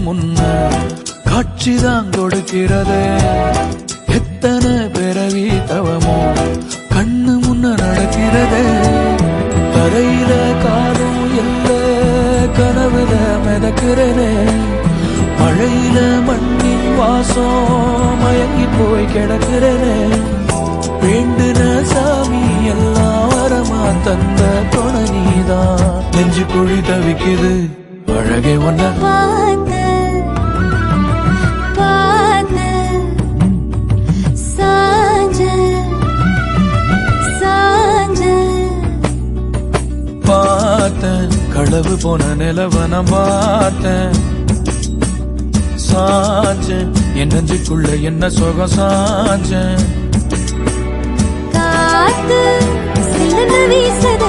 முன்ன காட்சிதான் கொடுக்கிறது. எத்தனை பிறவி தவமோ கண்ணு முன்ன நடக்கிறது. தரையில காலும் இல்ல கனவுல மிதக்கிறனே. மழையில மண்ணின் வாசம் மயங்கி போய் கிடக்கிறனே. வேண்டுன சாமி எல்லாம் வரமா தந்த துணை நீதான். நெஞ்சு குழி தவிக்குது அழகே ஒன்ன பார்த்தேன். களவு போன நிலவன பார்த்தேன். சாஞ்சேன் என் நெஞ்சுக்குள்ள என்ன சுகம் சாஞ்சேன். காத்து சிலந்து வீசத